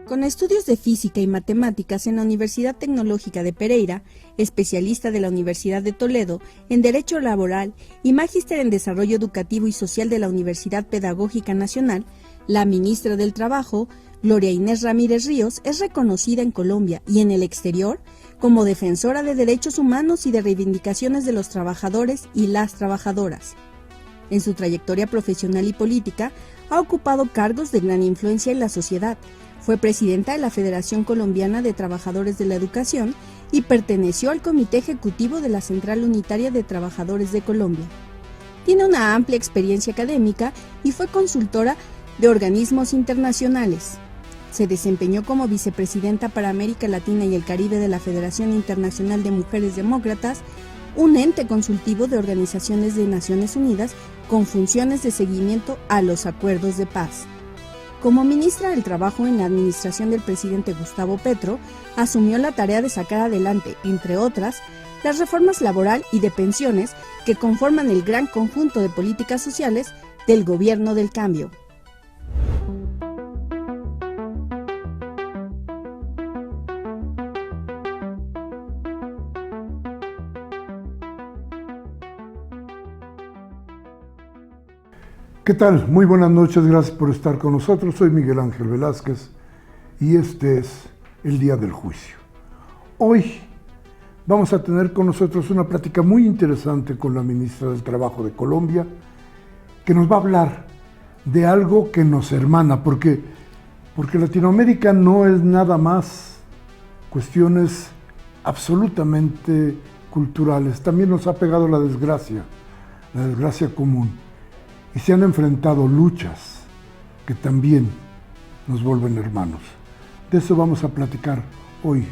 Con estudios de física y matemáticas en la Universidad Tecnológica de Pereira, especialista de la Universidad de Toledo en Derecho Laboral y magíster en Desarrollo Educativo y Social de la Universidad Pedagógica Nacional, la ministra del Trabajo, Gloria Inés Ramírez Ríos, es reconocida en Colombia y en el exterior como defensora de derechos humanos y de reivindicaciones de los trabajadores y las trabajadoras. En su trayectoria profesional y política, ha ocupado cargos de gran influencia en la sociedad. Fue presidenta de la Federación Colombiana de Trabajadores de la Educación y perteneció al Comité Ejecutivo de la Central Unitaria de Trabajadores de Colombia. Tiene una amplia experiencia académica y fue consultora de organismos internacionales. Se desempeñó como vicepresidenta para América Latina y el Caribe de la Federación Internacional de Mujeres Demócratas, un ente consultivo de organizaciones de Naciones Unidas con funciones de seguimiento a los acuerdos de paz. Como ministra del Trabajo en la administración del presidente Gustavo Petro, asumió la tarea de sacar adelante, entre otras, las reformas laboral y de pensiones que conforman el gran conjunto de políticas sociales del Gobierno del Cambio. ¿Qué tal? Muy buenas noches, gracias por estar con nosotros. Soy Miguel Ángel Velázquez y este es el día del juicio. Hoy vamos a tener con nosotros una plática muy interesante con la ministra del Trabajo de Colombia, que nos va a hablar de algo que nos hermana, porque Latinoamérica no es nada más cuestiones absolutamente culturales, también nos ha pegado la desgracia común. Y se han enfrentado luchas que también nos vuelven hermanos. De eso vamos a platicar hoy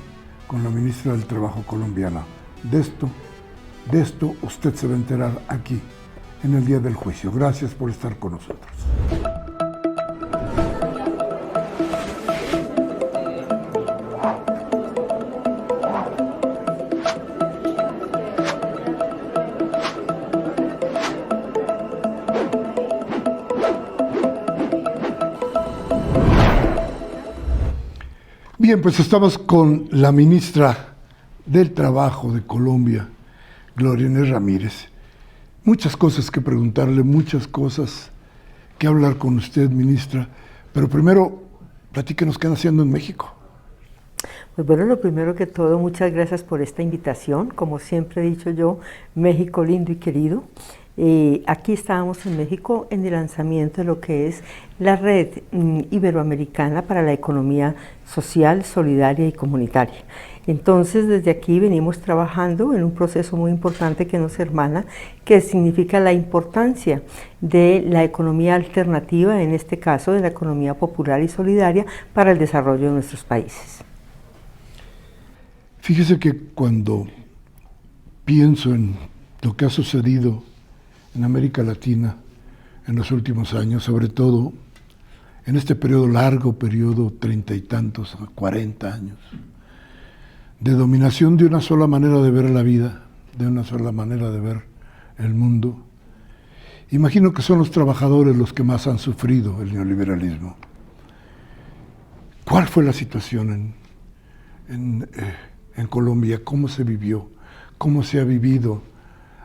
con la ministra del Trabajo colombiana. De esto usted se va a enterar aquí, en el día del juicio. Gracias por estar con nosotros. Bien, pues estamos con la ministra del Trabajo de Colombia, Gloria Inés Ramírez. Muchas cosas que preguntarle, muchas cosas que hablar con usted, ministra. Pero primero, platíquenos qué están haciendo en México. Pues bueno, lo primero que todo, muchas gracias por esta invitación. Como siempre he dicho yo, México lindo y querido. Aquí estábamos en México en el lanzamiento de lo que es la Red Iberoamericana para la Economía Social, Solidaria y Comunitaria. Entonces, desde aquí venimos trabajando en un proceso muy importante que nos hermana, que significa la importancia de la economía alternativa, en este caso de la economía popular y solidaria, para el desarrollo de nuestros países. Fíjese que cuando pienso en lo que ha sucedido en América Latina en los últimos años, sobre todo en este largo periodo, 30 y tantos, 40 años, de dominación de una sola manera de ver la vida, de una sola manera de ver el mundo. Imagino que son los trabajadores los que más han sufrido el neoliberalismo. ¿Cuál fue la situación en Colombia? ¿Cómo se vivió? ¿Cómo se ha vivido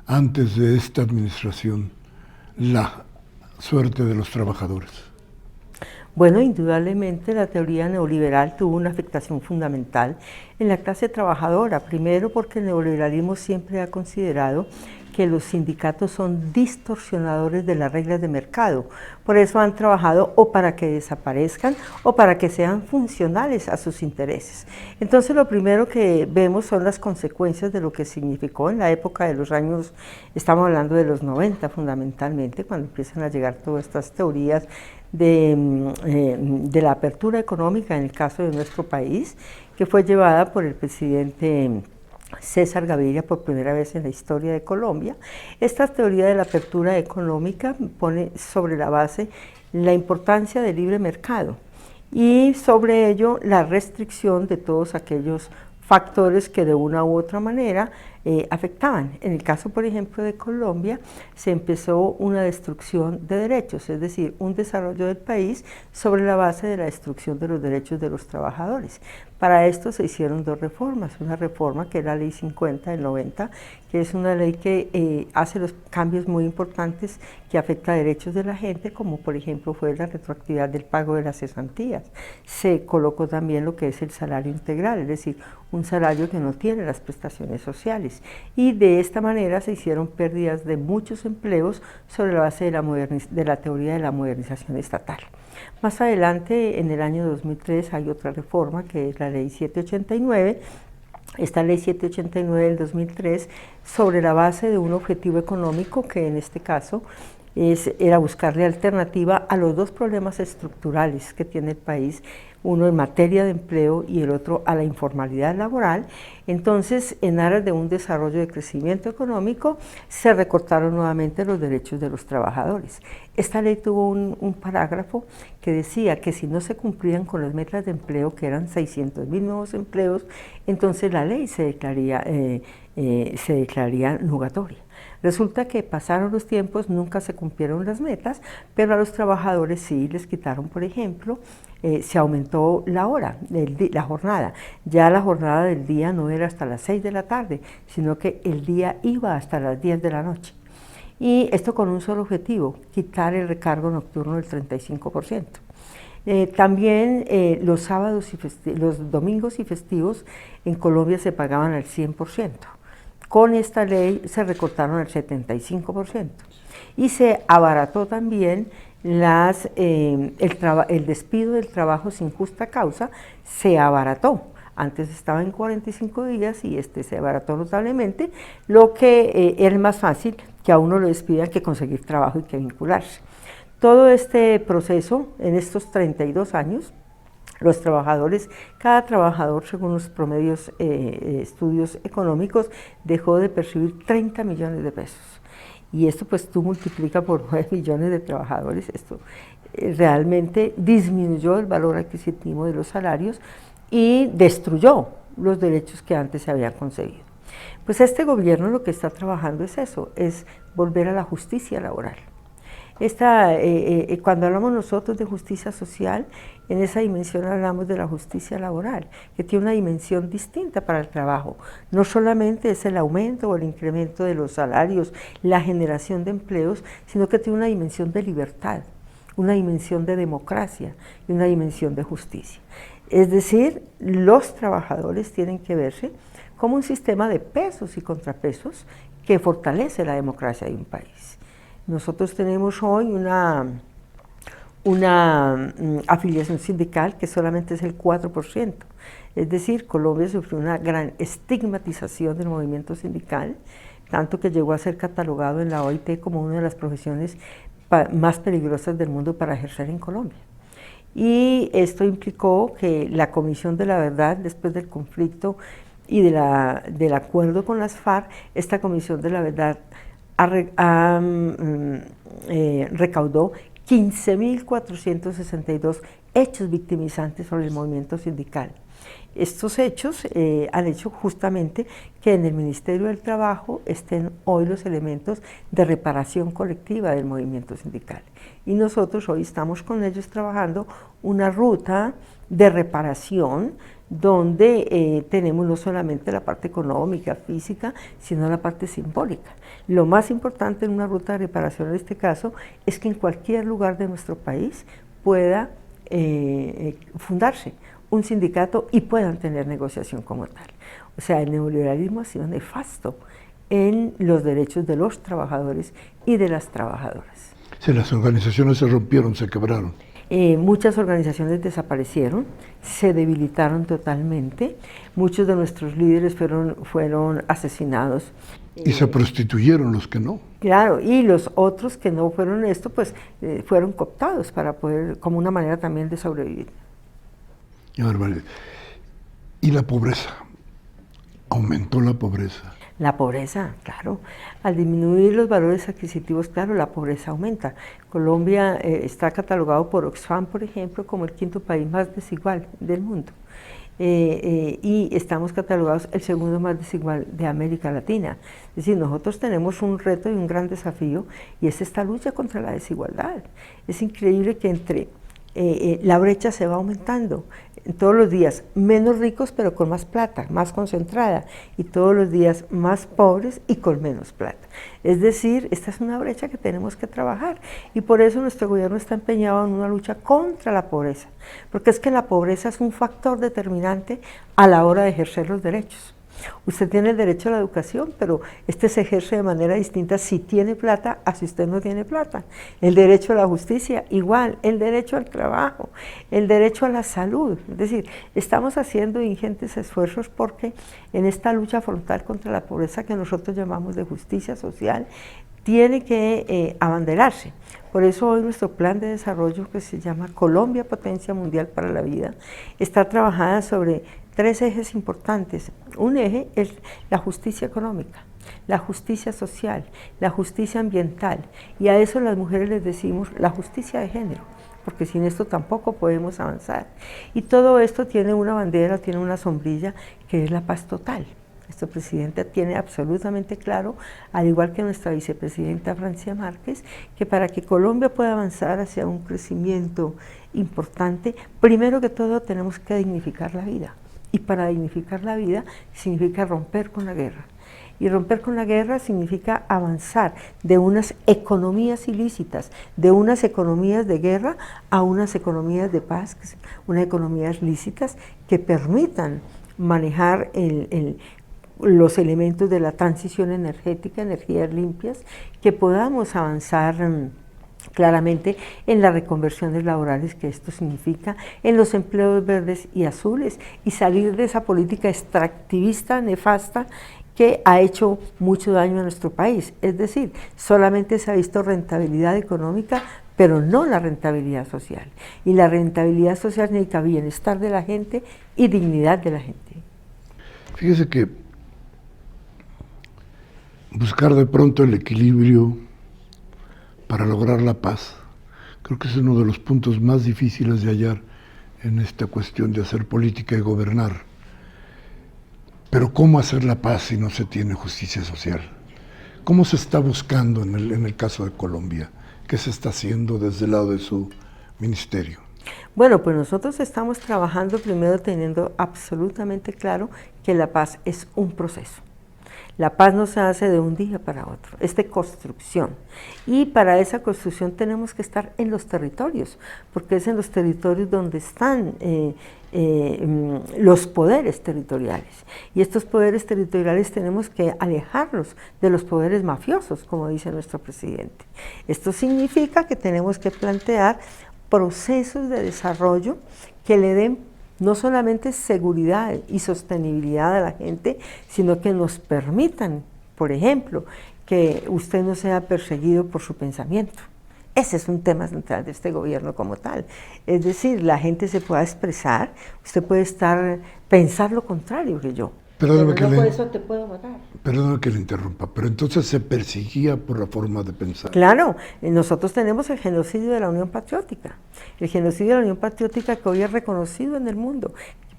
antes de esta administración la suerte de los trabajadores? Bueno, indudablemente la teoría neoliberal tuvo una afectación fundamental en la clase trabajadora. Primero porque el neoliberalismo siempre ha considerado que los sindicatos son distorsionadores de las reglas de mercado. Por eso han trabajado o para que desaparezcan o para que sean funcionales a sus intereses. Entonces lo primero que vemos son las consecuencias de lo que significó en la época de los años, estamos hablando de los 90 fundamentalmente, cuando empiezan a llegar todas estas teorías de la apertura económica en el caso de nuestro país, que fue llevada por el presidente César Gaviria por primera vez en la historia de Colombia. Esta teoría de la apertura económica pone sobre la base la importancia del libre mercado y sobre ello la restricción de todos aquellos factores que de una u otra manera afectaban. En el caso, por ejemplo, de Colombia, se empezó una destrucción de derechos, es decir, un desarrollo del país sobre la base de la destrucción de los derechos de los trabajadores. Para esto se hicieron dos reformas, una reforma que es la Ley 50 del 90, que es una ley que hace los cambios muy importantes que afecta a derechos de la gente, como por ejemplo fue la retroactividad del pago de las cesantías. Se colocó también lo que es el salario integral, es decir, un salario que no tiene las prestaciones sociales. Y de esta manera se hicieron pérdidas de muchos empleos sobre la base de la teoría de la modernización estatal. Más adelante, en el año 2003, hay otra reforma que es la Ley 789. Esta Ley 789 del 2003, sobre la base de un objetivo económico que en este caso era buscarle alternativa a los dos problemas estructurales que tiene el país, uno en materia de empleo y el otro a la informalidad laboral. Entonces, en aras de un desarrollo de crecimiento económico, se recortaron nuevamente los derechos de los trabajadores. Esta ley tuvo un parágrafo que decía que si no se cumplían con las metas de empleo, que eran 600.000 nuevos empleos, entonces la ley se declararía nugatoria. Resulta que pasaron los tiempos, nunca se cumplieron las metas, pero a los trabajadores sí les quitaron, por ejemplo, se aumentó la hora, la jornada. Ya la jornada del día no era hasta las 6 de la tarde, sino que el día iba hasta las 10 de la noche. Y esto con un solo objetivo, quitar el recargo nocturno del 35%. También los sábados y los domingos y festivos en Colombia se pagaban al 100%. Con esta ley se recortaron al 75% y se abarató también el despido del trabajo sin justa causa, se abarató. Antes estaba en 45 días y se abarató notablemente, lo que era más fácil que a uno lo despidan que conseguir trabajo y que vincularse. Todo este proceso, en estos 32 años, los trabajadores, cada trabajador, según los promedios estudios económicos, dejó de percibir 30 millones de pesos. Y esto pues tú multiplica por 9 millones de trabajadores, esto realmente disminuyó el valor adquisitivo de los salarios y destruyó los derechos que antes se habían concebido. Pues este gobierno lo que está trabajando es eso, es volver a la justicia laboral. Cuando hablamos nosotros de justicia social, en esa dimensión hablamos de la justicia laboral, que tiene una dimensión distinta para el trabajo. No solamente es el aumento o el incremento de los salarios, la generación de empleos, sino que tiene una dimensión de libertad, una dimensión de democracia y una dimensión de justicia. Es decir, los trabajadores tienen que verse como un sistema de pesos y contrapesos que fortalece la democracia de un país. Nosotros tenemos hoy una afiliación sindical que solamente es el 4%. Es decir, Colombia sufrió una gran estigmatización del movimiento sindical, tanto que llegó a ser catalogado en la OIT como una de las profesiones más peligrosas del mundo para ejercer en Colombia. Y esto implicó que la Comisión de la Verdad, después del conflicto y del acuerdo con las FARC, esta Comisión de la Verdad recaudó 15.462 hechos victimizantes sobre el movimiento sindical. Estos hechos han hecho justamente que en el Ministerio del Trabajo estén hoy los elementos de reparación colectiva del movimiento sindical. Y nosotros hoy estamos con ellos trabajando una ruta de reparación donde tenemos no solamente la parte económica, física, sino la parte simbólica. Lo más importante en una ruta de reparación en este caso es que en cualquier lugar de nuestro país pueda fundarse un sindicato y puedan tener negociación como tal. O sea, el neoliberalismo ha sido nefasto en los derechos de los trabajadores y de las trabajadoras. Sí, las organizaciones se rompieron, se quebraron. Muchas organizaciones desaparecieron, se debilitaron totalmente, muchos de nuestros líderes fueron asesinados. Y se prostituyeron los que no. Claro, y los otros que no fueron esto, pues fueron cooptados para poder, como una manera también de sobrevivir. ¿Y la pobreza? ¿Aumentó la pobreza? La pobreza, claro. Al disminuir los valores adquisitivos, claro, la pobreza aumenta. Colombia está catalogado por Oxfam, por ejemplo, como el 5º país más desigual del mundo. y estamos catalogados el segundo más desigual de América Latina. Es decir, nosotros tenemos un reto y un gran desafío, y es esta lucha contra la desigualdad. Es increíble que la brecha se va aumentando. Todos los días menos ricos pero con más plata, más concentrada, y todos los días más pobres y con menos plata. Es decir, esta es una brecha que tenemos que trabajar, y por eso nuestro gobierno está empeñado en una lucha contra la pobreza, porque es que la pobreza es un factor determinante a la hora de ejercer los derechos. Usted tiene el derecho a la educación, pero este se ejerce de manera distinta si tiene plata a si usted no tiene plata. El derecho a la justicia, igual, el derecho al trabajo, el derecho a la salud. Es decir, estamos haciendo ingentes esfuerzos porque en esta lucha frontal contra la pobreza que nosotros llamamos de justicia social, tiene que abanderarse. Por eso hoy nuestro plan de desarrollo, que se llama Colombia Potencia Mundial para la Vida, está trabajada sobre 3 ejes importantes. Un eje es la justicia económica, la justicia social, la justicia ambiental, y a eso las mujeres les decimos la justicia de género, porque sin esto tampoco podemos avanzar. Y todo esto tiene una bandera, tiene una sombrilla, que es la paz total. Nuestro presidente tiene absolutamente claro, al igual que nuestra vicepresidenta Francia Márquez, que para que Colombia pueda avanzar hacia un crecimiento importante, primero que todo tenemos que dignificar la vida. Y para dignificar la vida significa romper con la guerra. Y romper con la guerra significa avanzar de unas economías ilícitas, de unas economías de guerra a unas economías de paz, unas economías lícitas que permitan manejar los elementos de la transición energética, energías limpias, que podamos avanzar claramente en las reconversiones laborales que esto significa, en los empleos verdes y azules, y salir de esa política extractivista, nefasta, que ha hecho mucho daño a nuestro país. Es decir, solamente se ha visto rentabilidad económica, pero no la rentabilidad social. Y la rentabilidad social significa bienestar de la gente y dignidad de la gente. Fíjese que buscar de pronto el equilibrio para lograr la paz, creo que es uno de los puntos más difíciles de hallar en esta cuestión de hacer política y gobernar. Pero ¿cómo hacer la paz si no se tiene justicia social? ¿Cómo se está buscando en el caso de Colombia? ¿Qué se está haciendo desde el lado de su ministerio? Bueno, pues nosotros estamos trabajando primero teniendo absolutamente claro que la paz es un proceso. La paz no se hace de un día para otro, es de construcción. Y para esa construcción tenemos que estar en los territorios, porque es en los territorios donde están los poderes territoriales. Y estos poderes territoriales tenemos que alejarlos de los poderes mafiosos, como dice nuestro presidente. Esto significa que tenemos que plantear procesos de desarrollo que le den no solamente seguridad y sostenibilidad a la gente, sino que nos permitan, por ejemplo, que usted no sea perseguido por su pensamiento. Ese es un tema central de este gobierno como tal. Es decir, la gente se pueda expresar, usted puede pensar lo contrario que yo. Pero no por eso te puedo matar. Perdóname que le interrumpa, pero entonces se perseguía por la forma de pensar. Claro, nosotros tenemos el genocidio de la Unión Patriótica. El genocidio de la Unión Patriótica, que hoy es reconocido en el mundo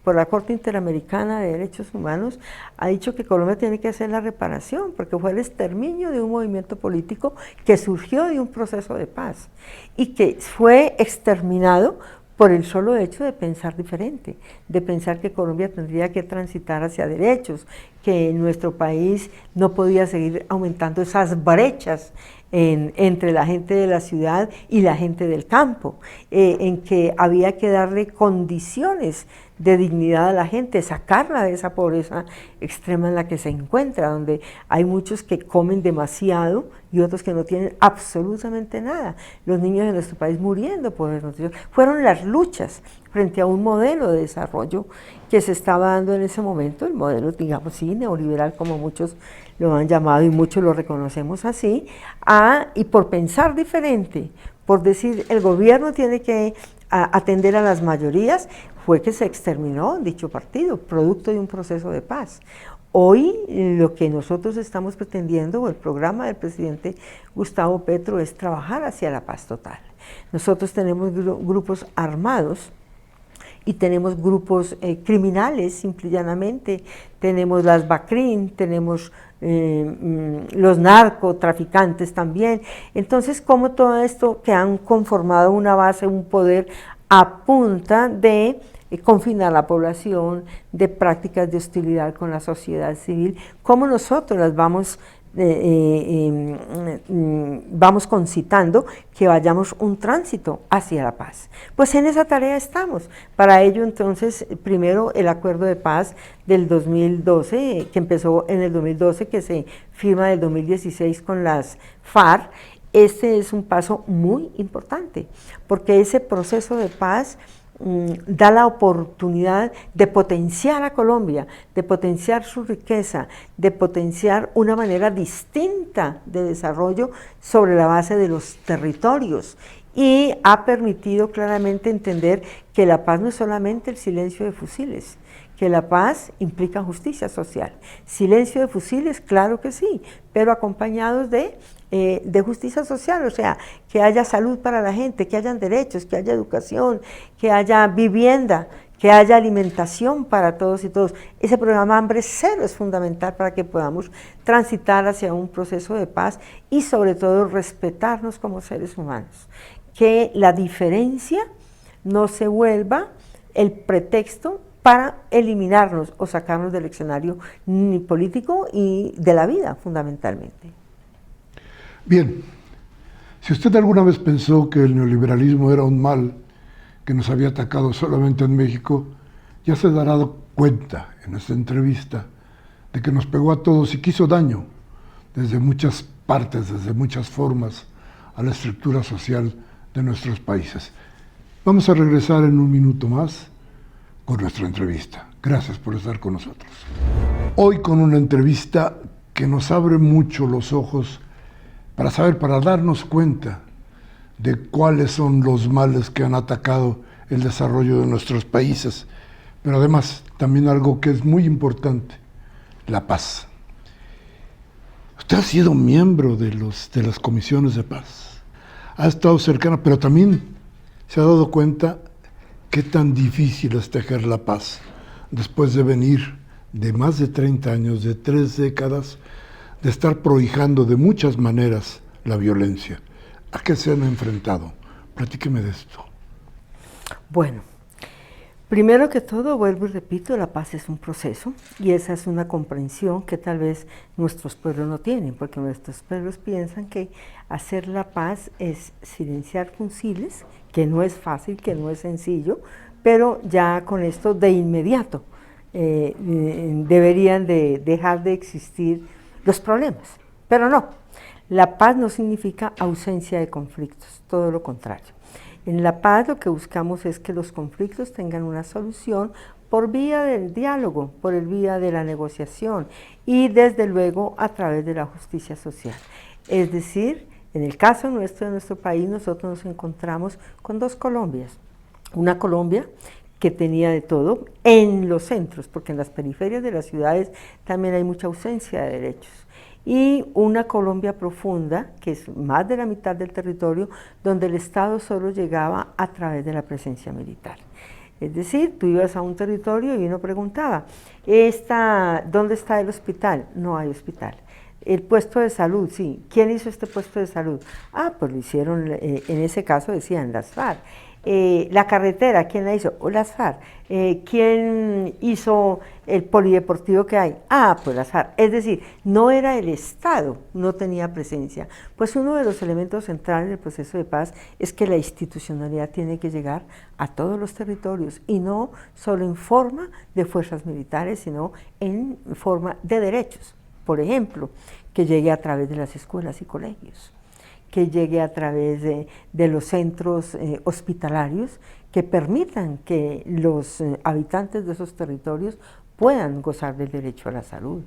por la Corte Interamericana de Derechos Humanos, ha dicho que Colombia tiene que hacer la reparación, porque fue el exterminio de un movimiento político que surgió de un proceso de paz y que fue exterminado por el solo hecho de pensar diferente, de pensar que Colombia tendría que transitar hacia derechos, que nuestro país no podía seguir aumentando esas brechas entre la gente de la ciudad y la gente del campo, en que había que darle condiciones de dignidad a la gente, sacarla de esa pobreza extrema en la que se encuentra, donde hay muchos que comen demasiado y otros que no tienen absolutamente nada. Los niños de nuestro país muriendo por desnutrición. Fueron las luchas frente a un modelo de desarrollo que se estaba dando en ese momento, el modelo, digamos, sí, neoliberal, como muchos lo han llamado y muchos lo reconocemos así, y por pensar diferente, por decir el gobierno tiene que atender a las mayorías, fue que se exterminó dicho partido, producto de un proceso de paz. Hoy lo que nosotros estamos pretendiendo, o el programa del presidente Gustavo Petro, es trabajar hacia la paz total. Nosotros tenemos grupos armados y tenemos grupos criminales, simple y llanamente, tenemos las BACRIM, tenemos los narcotraficantes también. Entonces, como todo esto que han conformado una base, un poder a punta de confinar a la población, de prácticas de hostilidad con la sociedad civil, cómo nosotros las vamos concitando que vayamos un tránsito hacia la paz. Pues en esa tarea estamos. Para ello, entonces, primero el acuerdo de paz del 2012, que empezó en el 2012, que se firma en el 2016 con las FARC. Este es un paso muy importante, porque ese proceso de paz da la oportunidad de potenciar a Colombia, de potenciar su riqueza, de potenciar una manera distinta de desarrollo sobre la base de los territorios, y ha permitido claramente entender que la paz no es solamente el silencio de fusiles, que la paz implica justicia social. Silencio de fusiles, claro que sí, pero acompañados de justicia social, o sea, que haya salud para la gente, que hayan derechos, que haya educación, que haya vivienda, que haya alimentación para todos y todos. Ese programa Hambre Cero es fundamental para que podamos transitar hacia un proceso de paz y sobre todo respetarnos como seres humanos. Que la diferencia no se vuelva el pretexto para eliminarnos o sacarnos del escenario ni político y de la vida, fundamentalmente. Bien, si usted alguna vez pensó que el neoliberalismo era un mal que nos había atacado solamente en México, ya se dará cuenta en esta entrevista de que nos pegó a todos y quiso daño desde muchas partes, desde muchas formas, a la estructura social de nuestros países. Vamos a regresar en un minuto más con nuestra entrevista. Gracias por estar con nosotros. Hoy con una entrevista que nos abre mucho los ojos para darnos cuenta de cuáles son los males que han atacado el desarrollo de nuestros países, pero además también algo que es muy importante, la paz. Usted ha sido miembro de las comisiones de paz, ha estado cercana, pero también se ha dado cuenta qué tan difícil es tejer la paz después de venir de más de 30 años, de 3 décadas, de estar prohijando de muchas maneras la violencia. ¿A qué se han enfrentado? Platíqueme de esto. Bueno, primero que todo, vuelvo y repito, la paz es un proceso y esa es una comprensión que tal vez nuestros pueblos no tienen, porque nuestros pueblos piensan que hacer la paz es silenciar fusiles, que no es fácil, que no es sencillo, pero ya con esto de inmediato deberían de dejar de existir los problemas, pero no. La paz no significa ausencia de conflictos, todo lo contrario. En la paz lo que buscamos es que los conflictos tengan una solución por vía del diálogo, por el vía de la negociación y desde luego a través de la justicia social. Es decir, en el caso nuestro, de nuestro país, nosotros nos encontramos con dos Colombias. Una Colombia que tenía de todo en los centros, porque en las periferias de las ciudades también hay mucha ausencia de derechos. Y una Colombia profunda, que es más de la mitad del territorio, donde el Estado solo llegaba a través de la presencia militar. Es decir, tú ibas a un territorio y uno preguntaba, ¿dónde está el hospital? No hay hospital. El puesto de salud, sí. ¿Quién hizo este puesto de salud? Ah, pues lo hicieron, en ese caso decían las FARC. La carretera, ¿quién la hizo? Las FARC. ¿Quién hizo el polideportivo que hay? Ah, pues las FARC. Es decir, no era el Estado, no tenía presencia. Pues uno de los elementos centrales del proceso de paz es que la institucionalidad tiene que llegar a todos los territorios y no solo en forma de fuerzas militares, sino en forma de derechos. Por ejemplo, que llegue a través de las escuelas y colegios, que llegue a través de los centros hospitalarios, que permitan que los habitantes de esos territorios puedan gozar del derecho a la salud,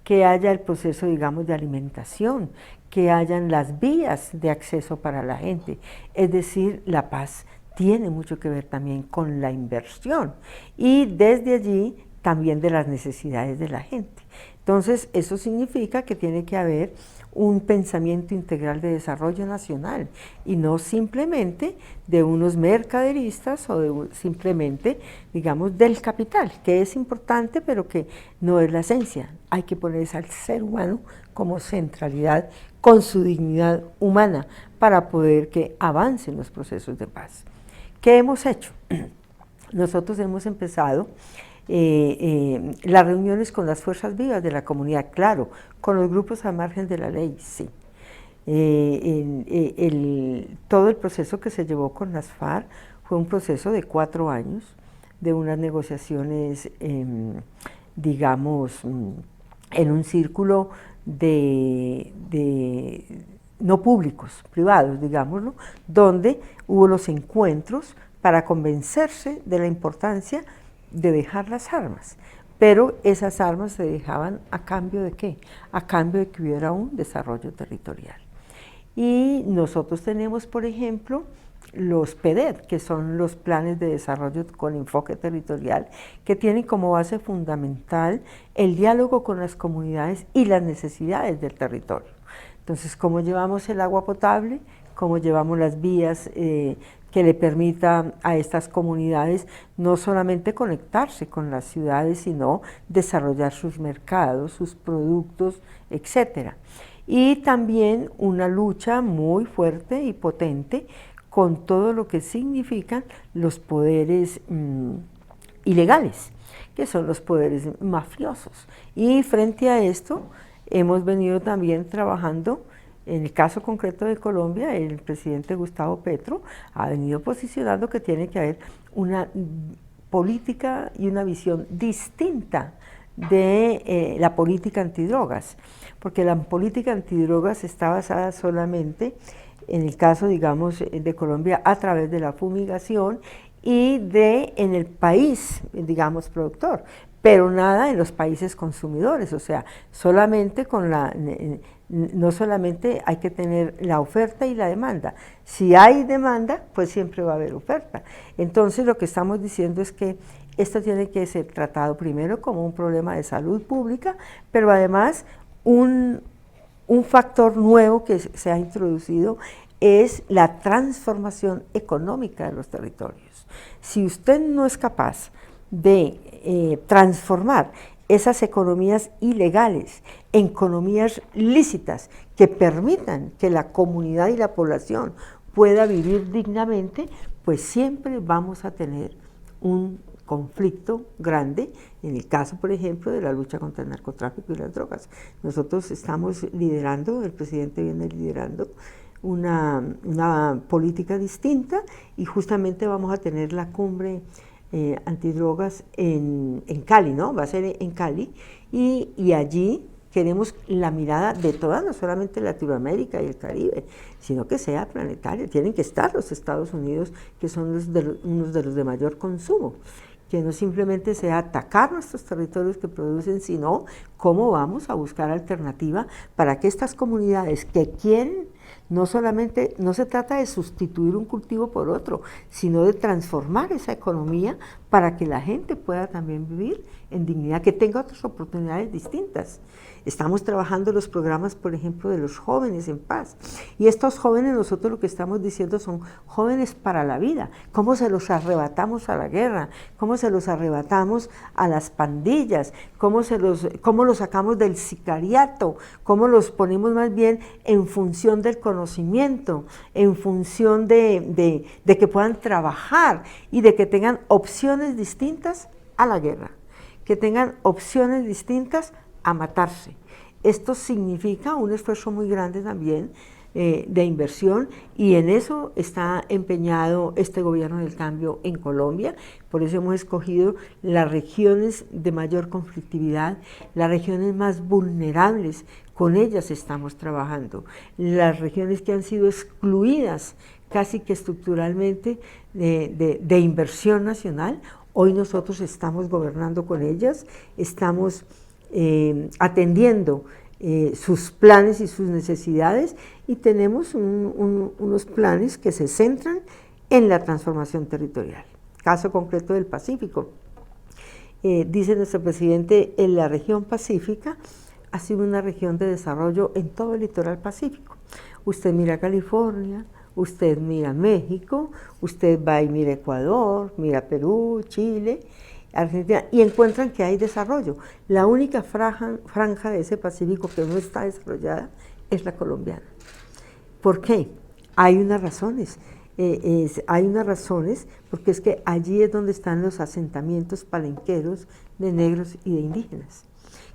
que haya el proceso, digamos, de alimentación, que hayan las vías de acceso para la gente. Es decir, la paz tiene mucho que ver también con la inversión y desde allí también de las necesidades de la gente. Entonces, eso significa que tiene que haber un pensamiento integral de desarrollo nacional y no simplemente de unos mercaderistas o simplemente, digamos, del capital, que es importante pero que no es la esencia. Hay que ponerse al ser humano como centralidad con su dignidad humana para poder que avancen los procesos de paz. ¿Qué hemos hecho? Nosotros hemos empezado las reuniones con las fuerzas vivas de la comunidad, claro, con los grupos al margen de la ley, sí. Todo el proceso que se llevó con las FARC fue un proceso de 4 años, de unas negociaciones, digamos, en un círculo no públicos, privados, digámoslo, donde hubo los encuentros para convencerse de la importancia de dejar las armas, pero esas armas se dejaban ¿a cambio de qué? A cambio de que hubiera un desarrollo territorial. Y nosotros tenemos, por ejemplo, los PEDET, que son los planes de desarrollo con enfoque territorial, que tienen como base fundamental el diálogo con las comunidades y las necesidades del territorio. Entonces, ¿cómo llevamos el agua potable? ¿Cómo llevamos las vías que le permita a estas comunidades no solamente conectarse con las ciudades, sino desarrollar sus mercados, sus productos, etcétera? Y también una lucha muy fuerte y potente con todo lo que significan los poderes ilegales, que son los poderes mafiosos. Y frente a esto hemos venido también trabajando. En el caso concreto de Colombia, el presidente Gustavo Petro ha venido posicionando que tiene que haber una política y una visión distinta de la política antidrogas, porque la política antidrogas está basada solamente, en el caso, digamos, de Colombia, a través de la fumigación y en el país, digamos, productor, pero nada en los países consumidores, o sea, solamente no solamente hay que tener la oferta y la demanda. Si hay demanda, pues siempre va a haber oferta. Entonces lo que estamos diciendo es que esto tiene que ser tratado primero como un problema de salud pública, pero además un factor nuevo que se ha introducido es la transformación económica de los territorios. Si usted no es capaz de transformar esas economías ilegales en economías lícitas que permitan que la comunidad y la población pueda vivir dignamente, pues siempre vamos a tener un conflicto grande, en el caso, por ejemplo, de la lucha contra el narcotráfico y las drogas. Nosotros estamos liderando, el presidente viene liderando una política distinta y justamente vamos a tener la cumbre antidrogas en Cali, ¿no? Va a ser en Cali y allí queremos la mirada de toda, no solamente Latinoamérica y el Caribe, sino que sea planetaria. Tienen que estar los Estados Unidos, que son unos de los de mayor consumo, que no simplemente sea atacar nuestros territorios que producen, sino cómo vamos a buscar alternativa para que estas comunidades que quieren, no se trata de sustituir un cultivo por otro, sino de transformar esa economía para que la gente pueda también vivir en dignidad, que tenga otras oportunidades distintas. Estamos trabajando los programas, por ejemplo, de los jóvenes en paz. Y estos jóvenes, nosotros lo que estamos diciendo son jóvenes para la vida. ¿Cómo se los arrebatamos a la guerra? ¿Cómo se los arrebatamos a las pandillas? ¿Cómo los sacamos del sicariato? ¿Cómo los ponemos más bien en función del conocimiento, en función de que puedan trabajar y de que tengan opciones distintas a la guerra, que tengan opciones distintas a matarse? Esto significa un esfuerzo muy grande también de inversión y en eso está empeñado este gobierno del cambio en Colombia. Por eso hemos escogido las regiones de mayor conflictividad, las regiones más vulnerables, con ellas estamos trabajando, las regiones que han sido excluidas casi que estructuralmente de inversión nacional. Hoy nosotros estamos gobernando con ellas, estamos atendiendo sus planes y sus necesidades y tenemos unos planes que se centran en la transformación territorial. Caso concreto del Pacífico. Dice nuestro presidente, en la región pacífica ha sido una región de desarrollo en todo el litoral pacífico. Usted mira California, usted mira México, usted va y mira Ecuador, mira Perú, Chile, Argentina, y encuentran que hay desarrollo. La única franja de ese Pacífico que no está desarrollada es la colombiana. ¿Por qué? Hay unas razones. Hay unas razones porque es que allí es donde están los asentamientos palenqueros de negros y de indígenas,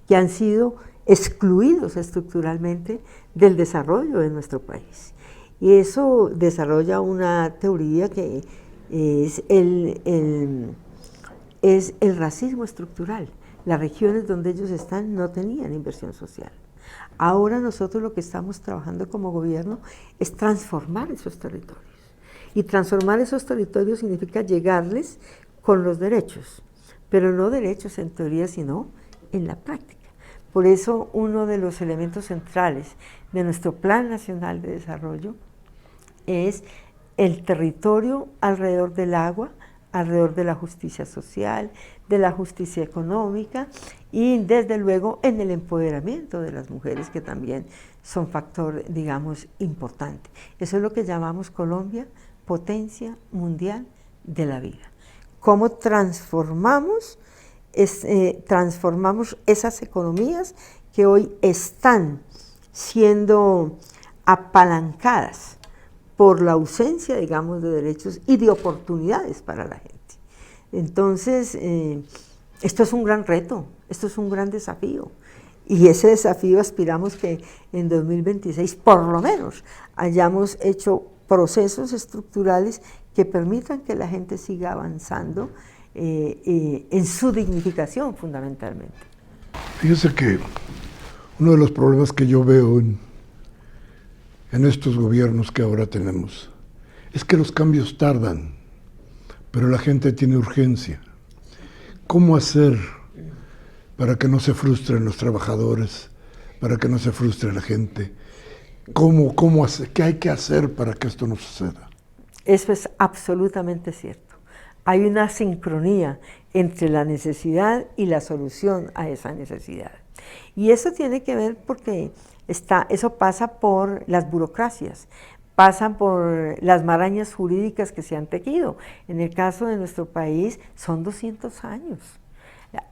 que han sido excluidos estructuralmente del desarrollo de nuestro país. Y eso desarrolla una teoría que es el racismo estructural. Las regiones donde ellos están no tenían inversión social. Ahora nosotros lo que estamos trabajando como gobierno es transformar esos territorios. Y transformar esos territorios significa llegarles con los derechos, pero no derechos en teoría, sino en la práctica. Por eso uno de los elementos centrales de nuestro Plan Nacional de Desarrollo es el territorio alrededor del agua, alrededor de la justicia social, de la justicia económica y desde luego en el empoderamiento de las mujeres, que también son factor, digamos, importante. Eso es lo que llamamos Colombia, potencia mundial de la vida. ¿Cómo transformamos esas economías que hoy están siendo apalancadas por la ausencia, digamos, de derechos y de oportunidades para la gente? Entonces, esto es un gran reto, esto es un gran desafío. Y ese desafío aspiramos que en 2026, por lo menos, hayamos hecho procesos estructurales que permitan que la gente siga avanzando en su dignificación fundamentalmente. Fíjese que uno de los problemas que yo veo en estos gobiernos que ahora tenemos es que los cambios tardan, pero la gente tiene urgencia. ¿Cómo hacer para que no se frustren los trabajadores, para que no se frustre la gente? ¿Cómo hacer? ¿Qué hay que hacer para que esto no suceda? Eso es absolutamente cierto. Hay una sincronía entre la necesidad y la solución a esa necesidad. Y eso tiene que ver porque eso pasa por las burocracias, pasa por las marañas jurídicas que se han tejido. En el caso de nuestro país son 200 años.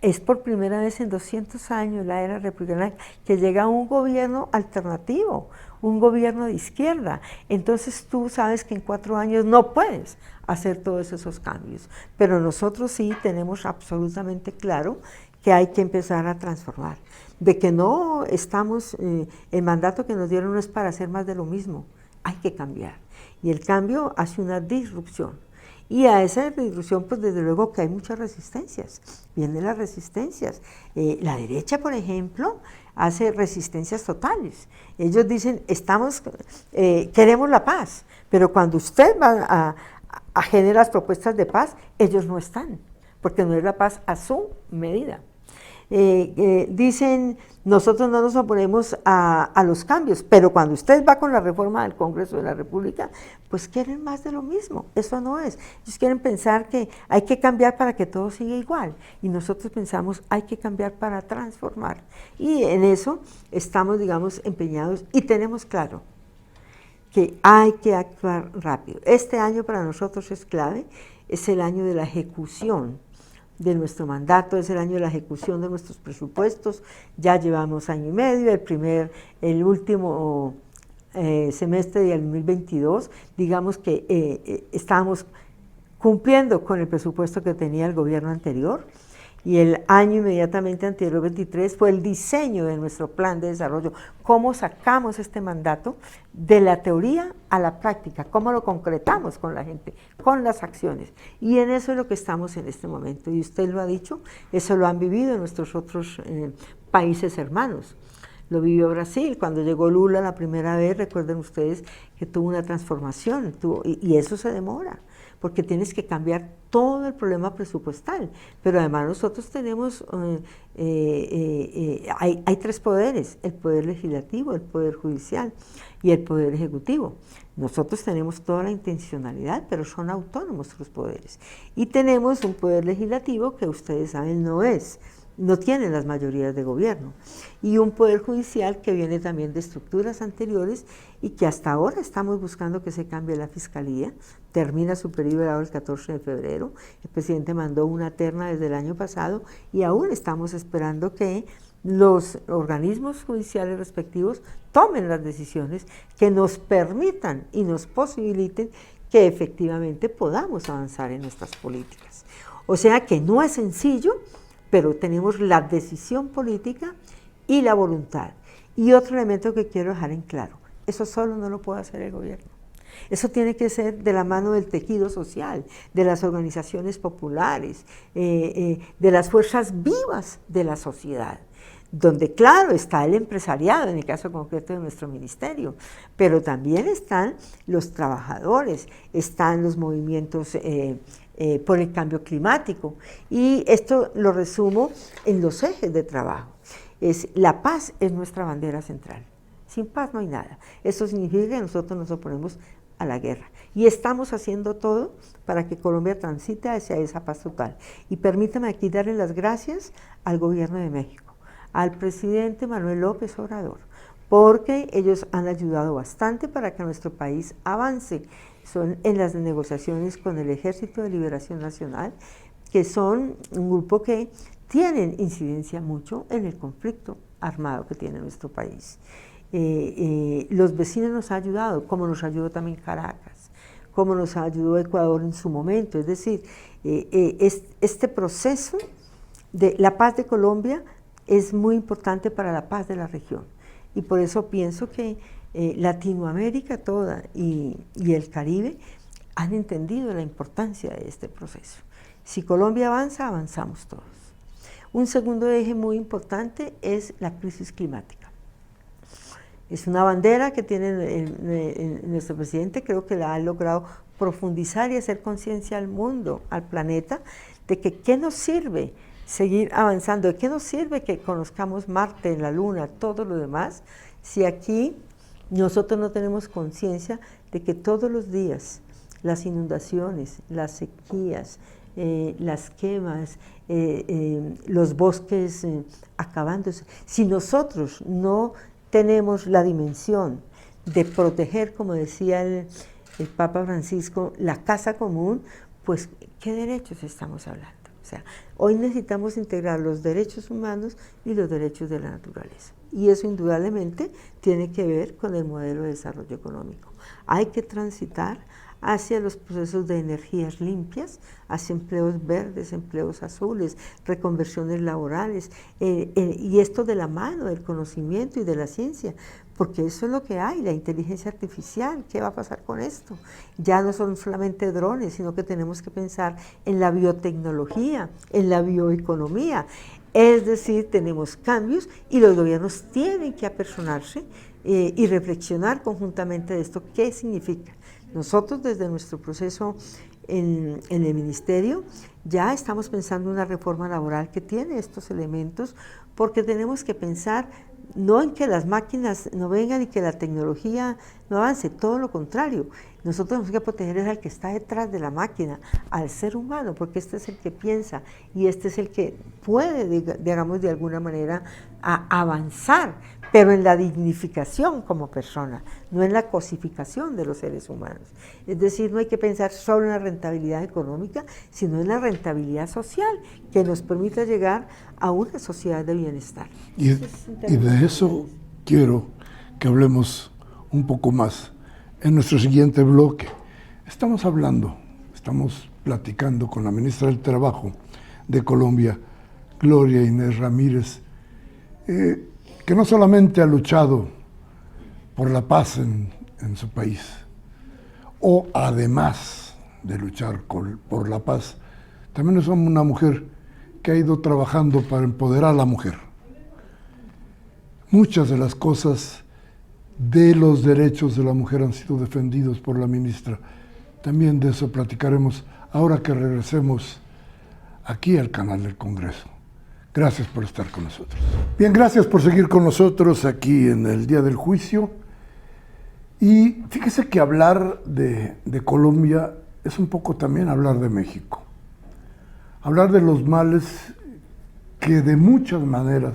Es por primera vez en 200 años, la era republicana, que llega un gobierno alternativo, un gobierno de izquierda. Entonces tú sabes que en 4 años no puedes hacer todos esos cambios. Pero nosotros sí tenemos absolutamente claro que hay que empezar a transformar. De que no estamos, el mandato que nos dieron no es para hacer más de lo mismo, hay que cambiar. Y el cambio hace una disrupción. Y a esa disrupción, pues desde luego que hay muchas resistencias, vienen las resistencias. La derecha, por ejemplo, hace resistencias totales. Ellos dicen, queremos la paz, pero cuando usted va a generar las propuestas de paz, ellos no están, porque no es la paz a su medida. Dicen, nosotros no nos oponemos a los cambios, pero cuando usted va con la reforma del Congreso de la República, pues quieren más de lo mismo. Eso no es. Ellos quieren pensar que hay que cambiar para que todo siga igual, y nosotros pensamos hay que cambiar para transformar. Y en eso estamos, digamos, empeñados y tenemos claro que hay que actuar rápido. Este año para nosotros es clave, es el año de la ejecución de nuestro mandato, es el año de la ejecución de nuestros presupuestos. Ya llevamos año y medio, el último semestre del 2022, digamos que estábamos cumpliendo con el presupuesto que tenía el gobierno anterior, y el año inmediatamente anterior, 23, fue el diseño de nuestro plan de desarrollo. ¿Cómo sacamos este mandato de la teoría a la práctica? ¿Cómo lo concretamos con la gente, con las acciones? Y en eso es lo que estamos en este momento. Y usted lo ha dicho, eso lo han vivido nuestros otros países hermanos. Lo vivió Brasil, cuando llegó Lula la primera vez, recuerden ustedes que tuvo una transformación, y eso se demora, porque tienes que cambiar todo el problema presupuestal. Pero además nosotros tenemos, hay 3 poderes, el poder legislativo, el poder judicial y el poder ejecutivo. Nosotros tenemos toda la intencionalidad, pero son autónomos los poderes. Y tenemos un poder legislativo que ustedes saben no es no tienen las mayorías de gobierno, y un poder judicial que viene también de estructuras anteriores y que hasta ahora estamos buscando que se cambie la fiscalía. Termina su periodo ahora el 14 de febrero, el presidente mandó una terna desde el año pasado y aún estamos esperando que los organismos judiciales respectivos tomen las decisiones que nos permitan y nos posibiliten que efectivamente podamos avanzar en nuestras políticas. O sea que no es sencillo, pero tenemos la decisión política y la voluntad. Y otro elemento que quiero dejar en claro, eso solo no lo puede hacer el gobierno. Eso tiene que ser de la mano del tejido social, de las organizaciones populares, de las fuerzas vivas de la sociedad, donde claro está el empresariado, en el caso concreto de nuestro ministerio, pero también están los trabajadores, están los movimientos por el cambio climático, y esto lo resumo en los ejes de trabajo. La paz es nuestra bandera central. Sin paz no hay nada. Eso significa que nosotros nos oponemos a la guerra. Y estamos haciendo todo para que Colombia transite hacia esa paz total. Y permítame aquí darle las gracias al gobierno de México, al presidente Manuel López Obrador, porque ellos han ayudado bastante para que nuestro país avance. Son en las negociaciones con el Ejército de Liberación Nacional, que son un grupo que tienen incidencia mucho en el conflicto armado que tiene nuestro país. Los vecinos nos han ayudado, como nos ayudó también Caracas, como nos ayudó Ecuador en su momento. Es decir, este proceso de la paz de Colombia es muy importante para la paz de la región. Y por eso pienso que Latinoamérica toda y el Caribe han entendido la importancia de este proceso. Si Colombia avanza, avanzamos todos. Un segundo eje muy importante es la crisis climática. Es una bandera que tiene nuestro presidente, creo que la ha logrado profundizar y hacer conciencia al mundo, al planeta, de que qué nos sirve seguir avanzando, de qué nos sirve que conozcamos Marte, la Luna, todo lo demás, si aquí nosotros no tenemos conciencia de que todos los días las inundaciones, las sequías, las quemas, los bosques acabándose, si nosotros no tenemos la dimensión de proteger, como decía el Papa Francisco, la casa común, pues ¿qué derechos estamos hablando? O sea, hoy necesitamos integrar los derechos humanos y los derechos de la naturaleza. Y eso indudablemente tiene que ver con el modelo de desarrollo económico. Hay que transitar hacia los procesos de energías limpias, hacia empleos verdes, empleos azules, reconversiones laborales, y esto de la mano del conocimiento y de la ciencia, porque eso es lo que hay, la inteligencia artificial. ¿Qué va a pasar con esto? Ya no son solamente drones, sino que tenemos que pensar en la biotecnología, en la bioeconomía. Es decir, tenemos cambios y los gobiernos tienen que apersonarse y reflexionar conjuntamente de esto. ¿Qué significa? Nosotros desde nuestro proceso en el ministerio ya estamos pensando en una reforma laboral que tiene estos elementos, porque tenemos que pensar no en que las máquinas no vengan y que la tecnología no avance, todo lo contrario. Nosotros tenemos que proteger al que está detrás de la máquina, al ser humano, porque este es el que piensa y este es el que puede, digamos, de alguna manera avanzar, pero en la dignificación como persona, no en la cosificación de los seres humanos. Es decir, no hay que pensar solo en la rentabilidad económica, sino en la rentabilidad social, que nos permita llegar a una sociedad de bienestar. Y de eso quiero que hablemos un poco más en nuestro siguiente bloque. Estamos platicando con la ministra del Trabajo de Colombia, Gloria Inés Ramírez, que no solamente ha luchado por la paz en su país, o además de luchar por la paz, también es una mujer que ha ido trabajando para empoderar a la mujer. Muchas de las cosas de los derechos de la mujer han sido defendidos por la ministra. También de eso platicaremos ahora que regresemos aquí al canal del Congreso. Gracias por estar con nosotros. Bien, gracias por seguir con nosotros aquí en el Día del Juicio. Y fíjese que hablar de Colombia es un poco también hablar de México. Hablar de los males que de muchas maneras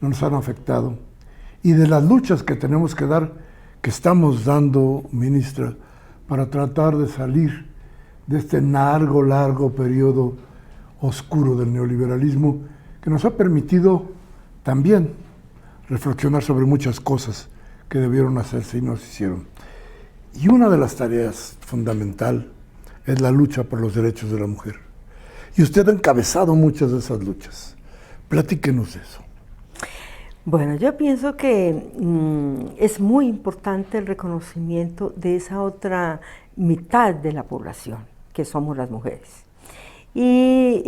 nos han afectado y de las luchas que tenemos que dar, que estamos dando, ministra, para tratar de salir de este largo periodo oscuro del neoliberalismo que nos ha permitido también reflexionar sobre muchas cosas que debieron hacerse y no se hicieron. Y una de las tareas fundamental es la lucha por los derechos de la mujer. Y usted ha encabezado muchas de esas luchas. Platíquenos de eso. Bueno, yo pienso que es muy importante el reconocimiento de esa otra mitad de la población, que somos las mujeres. Y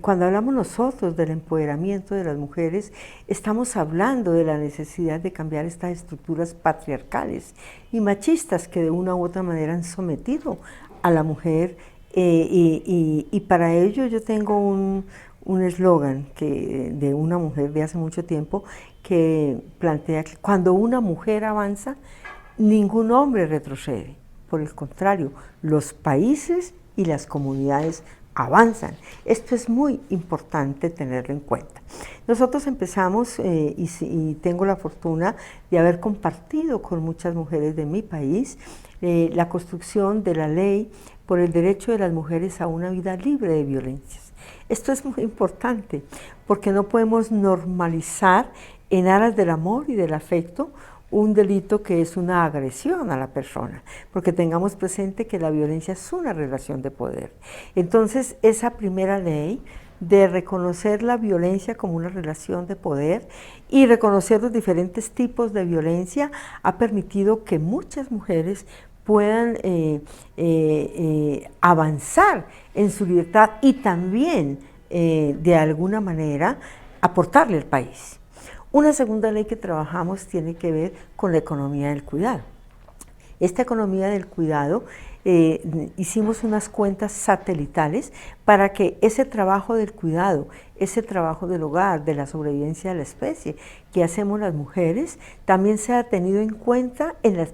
cuando hablamos nosotros del empoderamiento de las mujeres, estamos hablando de la necesidad de cambiar estas estructuras patriarcales y machistas que de una u otra manera han sometido a la mujer, y para ello yo tengo un eslogan de una mujer de hace mucho tiempo que plantea que cuando una mujer avanza, ningún hombre retrocede. Por el contrario, los países y las comunidades avanzan. Esto es muy importante tenerlo en cuenta. Nosotros empezamos, y tengo la fortuna de haber compartido con muchas mujeres de mi país la construcción de la ley por el derecho de las mujeres a una vida libre de violencias. Esto es muy importante porque no podemos normalizar en aras del amor y del afecto un delito que es una agresión a la persona, porque tengamos presente que la violencia es una relación de poder. Entonces, esa primera ley de reconocer la violencia como una relación de poder y reconocer los diferentes tipos de violencia ha permitido que muchas mujeres puedan avanzar en su libertad y también, de alguna manera, aportarle al país. Una segunda ley que trabajamos tiene que ver con la economía del cuidado. Esta economía del cuidado, hicimos unas cuentas satelitales para que ese trabajo del cuidado, ese trabajo del hogar, de la sobrevivencia de la especie que hacemos las mujeres, también sea tenido en cuenta en las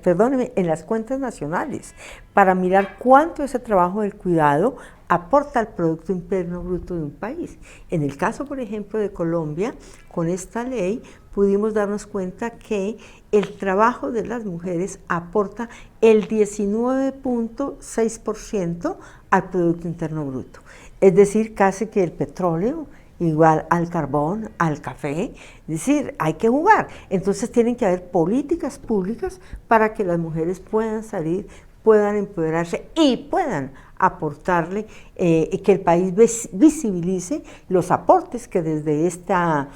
cuentas nacionales, para mirar cuánto ese trabajo del cuidado aporta al Producto Interno Bruto de un país. En el caso, por ejemplo, de Colombia, con esta ley pudimos darnos cuenta que el trabajo de las mujeres aporta el 19.6% al Producto Interno Bruto. Es decir, casi que el petróleo igual al carbón, al café, es decir, hay que jugar. Entonces tienen que haber políticas públicas para que las mujeres puedan salir, puedan empoderarse y puedan aportarle, que el país visibilice los aportes que desde esta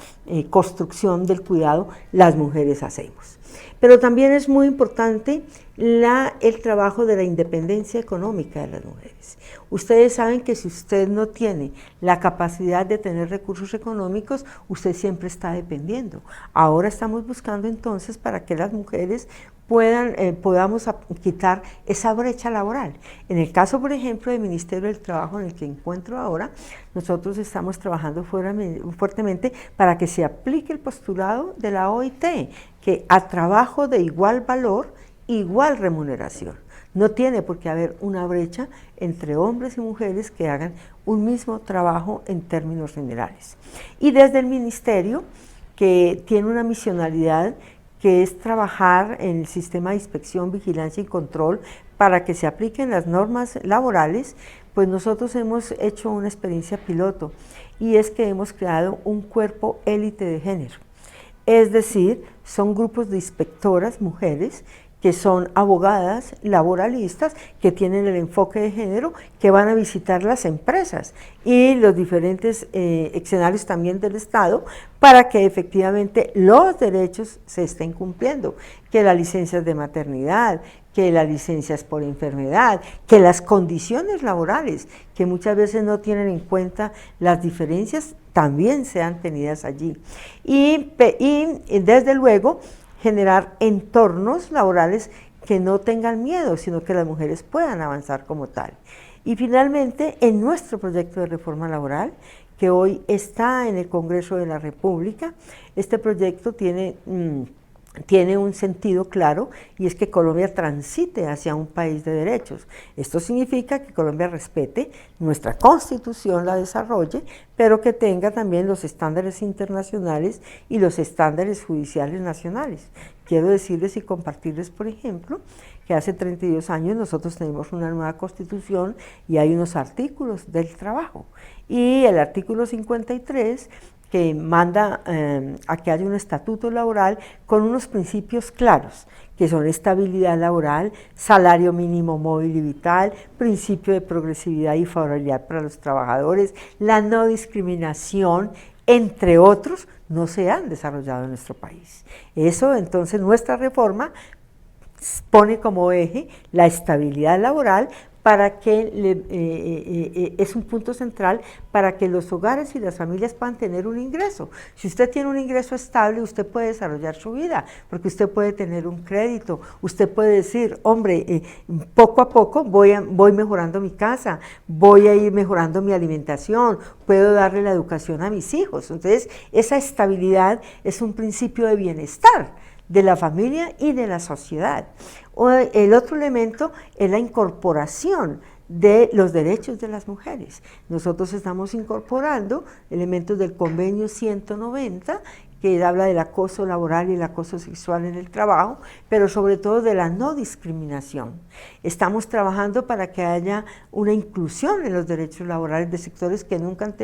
construcción del cuidado las mujeres hacemos. Pero también es muy importante el trabajo de la independencia económica de las mujeres. Ustedes saben que si usted no tiene la capacidad de tener recursos económicos, usted siempre está dependiendo. Ahora estamos buscando entonces para que las mujeres podamos quitar esa brecha laboral. En el caso, por ejemplo, del Ministerio del Trabajo en el que encuentro ahora, nosotros estamos trabajando fuertemente para que se aplique el postulado de la OIT, que a trabajo de igual valor, igual remuneración. No tiene por qué haber una brecha entre hombres y mujeres que hagan un mismo trabajo en términos generales. Y desde el Ministerio, que tiene una misionalidad que es trabajar en el sistema de inspección, vigilancia y control para que se apliquen las normas laborales, pues nosotros hemos hecho una experiencia piloto y es que hemos creado un cuerpo élite de género. Es decir, son grupos de inspectoras, mujeres, que son abogadas laboralistas, que tienen el enfoque de género, que van a visitar las empresas y los diferentes escenarios también del Estado para que efectivamente los derechos se estén cumpliendo, que las licencias de maternidad, que las licencias por enfermedad, que las condiciones laborales, que muchas veces no tienen en cuenta las diferencias, también sean tenidas allí. Y desde luego, generar entornos laborales que no tengan miedo, sino que las mujeres puedan avanzar como tal. Y finalmente, en nuestro proyecto de reforma laboral, que hoy está en el Congreso de la República, este proyecto tiene tiene un sentido claro, y es que Colombia transite hacia un país de derechos. Esto significa que Colombia respete nuestra Constitución, la desarrolle, pero que tenga también los estándares internacionales y los estándares judiciales nacionales. Quiero decirles y compartirles, por ejemplo, que hace 32 años nosotros tenemos una nueva Constitución y hay unos artículos del trabajo. Y el artículo 53 que manda a que haya un estatuto laboral con unos principios claros, que son estabilidad laboral, salario mínimo móvil y vital, principio de progresividad y favorabilidad para los trabajadores, la no discriminación, entre otros, no se han desarrollado en nuestro país. Eso, entonces, nuestra reforma pone como eje la estabilidad laboral, para que es un punto central para que los hogares y las familias puedan tener un ingreso. Si usted tiene un ingreso estable, usted puede desarrollar su vida, porque usted puede tener un crédito, usted puede decir, hombre, poco a poco voy mejorando mi casa, voy a ir mejorando mi alimentación, puedo darle la educación a mis hijos. Entonces, esa estabilidad es un principio de bienestar de la familia y de la sociedad. El otro elemento es la incorporación de los derechos de las mujeres. Nosotros estamos incorporando elementos del convenio 190, que habla del acoso laboral y el acoso sexual en el trabajo, pero sobre todo de la no discriminación. Estamos trabajando para que haya una inclusión en los derechos laborales de sectores que nunca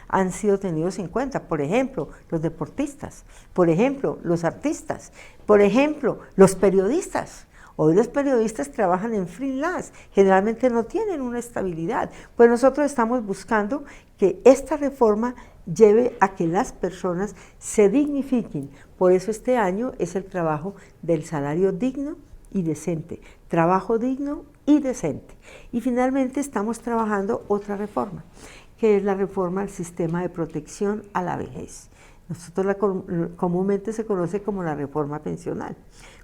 han sido tenidos en cuenta. Por ejemplo, los deportistas, por ejemplo, los artistas, por ejemplo, los periodistas. Hoy los periodistas trabajan en freelance, generalmente no tienen una estabilidad. Pues nosotros estamos buscando que esta reforma lleve a que las personas se dignifiquen. Por eso este año es el trabajo del salario digno y decente, trabajo digno y decente. Y finalmente estamos trabajando otra reforma, que es la reforma al sistema de protección a la vejez. Nosotros comúnmente se conoce como la reforma pensional.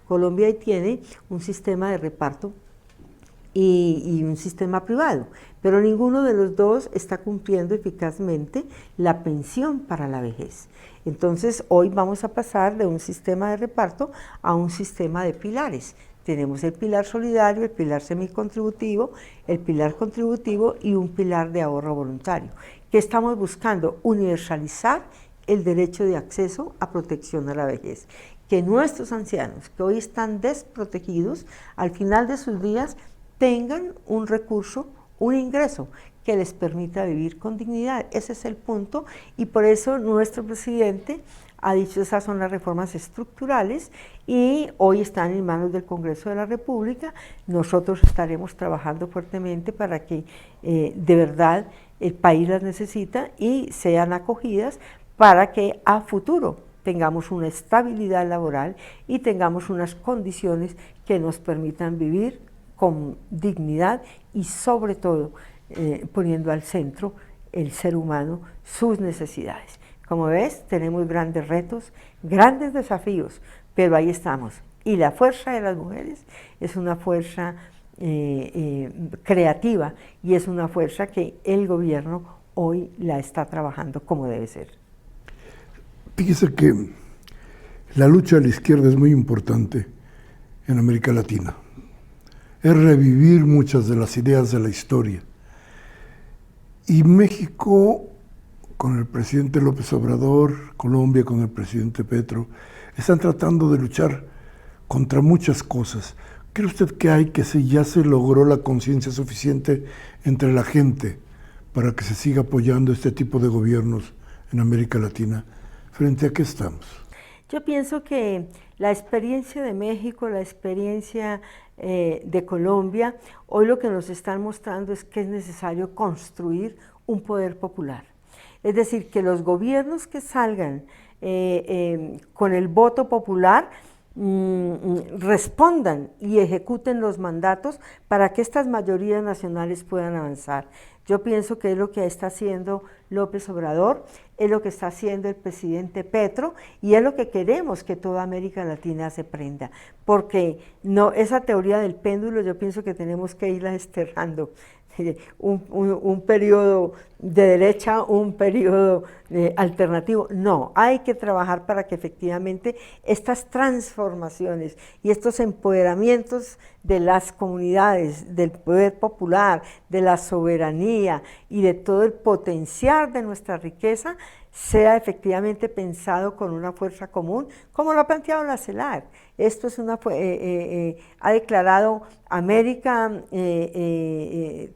Colombia tiene un sistema de reparto y un sistema privado, pero ninguno de los dos está cumpliendo eficazmente la pensión para la vejez. Entonces, hoy vamos a pasar de un sistema de reparto a un sistema de pilares. Tenemos el pilar solidario, el pilar semicontributivo, el pilar contributivo y un pilar de ahorro voluntario, que estamos buscando universalizar el derecho de acceso a protección a la vejez. Que nuestros ancianos, que hoy están desprotegidos, al final de sus días tengan un recurso, un ingreso que les permita vivir con dignidad. Ese es el punto, y por eso nuestro presidente ha dicho esas son las reformas estructurales y hoy están en manos del Congreso de la República. Nosotros estaremos trabajando fuertemente para que de verdad el país las necesita y sean acogidas para que a futuro tengamos una estabilidad laboral y tengamos unas condiciones que nos permitan vivir con dignidad y sobre todo poniendo al centro el ser humano, sus necesidades. Como ves, tenemos grandes retos, grandes desafíos, pero ahí estamos. Y la fuerza de las mujeres es una fuerza creativa y es una fuerza que el gobierno hoy la está trabajando como debe ser. Fíjese que la lucha de la izquierda es muy importante en América Latina. Es revivir muchas de las ideas de la historia. Y México, con el presidente López Obrador, Colombia con el presidente Petro, están tratando de luchar contra muchas cosas. ¿Cree usted que ya se logró la conciencia suficiente entre la gente para que se siga apoyando este tipo de gobiernos en América Latina? ¿Frente a qué estamos? Yo pienso que la experiencia de México, la experiencia de Colombia, hoy lo que nos están mostrando es que es necesario construir un poder popular. Es decir, que los gobiernos que salgan con el voto popular respondan y ejecuten los mandatos para que estas mayorías nacionales puedan avanzar. Yo pienso que es lo que está haciendo López Obrador, es lo que está haciendo el presidente Petro y es lo que queremos que toda América Latina se prenda, porque no, esa teoría del péndulo yo pienso que tenemos que irla desterrando. Un periodo de derecha, un periodo alternativo. No, hay que trabajar para que efectivamente estas transformaciones y estos empoderamientos de las comunidades, del poder popular, de la soberanía y de todo el potencial de nuestra riqueza sea efectivamente pensado con una fuerza común, como lo ha planteado la CELAC. Esto es ha declarado América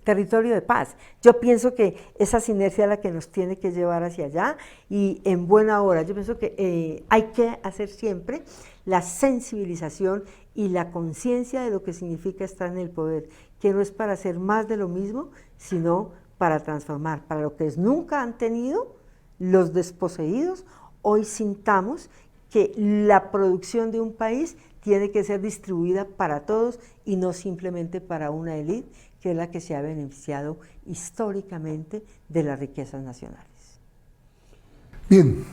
territorio de paz. Yo pienso que esa sinergia es la que nos tiene que llevar hacia allá y en buena hora. Yo pienso que hay que hacer siempre la sensibilización y la conciencia de lo que significa estar en el poder, que no es para hacer más de lo mismo, sino para transformar, para lo que nunca han tenido los desposeídos. Hoy sintamos que la producción de un país tiene que ser distribuida para todos y no simplemente para una élite, que es la que se ha beneficiado históricamente de las riquezas nacionales. Bien,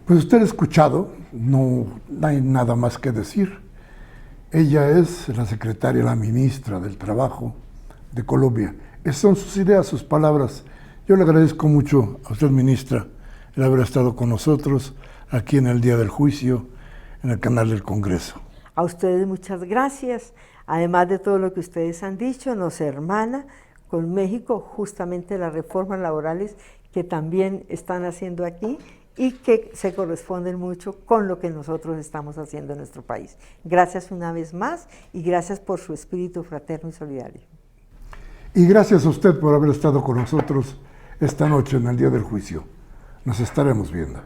pues usted ha escuchado, no hay nada más que decir. Ella es la secretaria, la ministra del Trabajo de Colombia. Esas son sus ideas, sus palabras. Yo le agradezco mucho a usted, ministra, el haber estado con nosotros aquí en el Día del Juicio, en el canal del Congreso. A ustedes muchas gracias. Además de todo lo que ustedes han dicho, nos hermana con México justamente las reformas laborales que también están haciendo aquí y que se corresponden mucho con lo que nosotros estamos haciendo en nuestro país. Gracias una vez más y gracias por su espíritu fraterno y solidario. Y gracias a usted por haber estado con nosotros esta noche en el Día del Juicio. Nos estaremos viendo.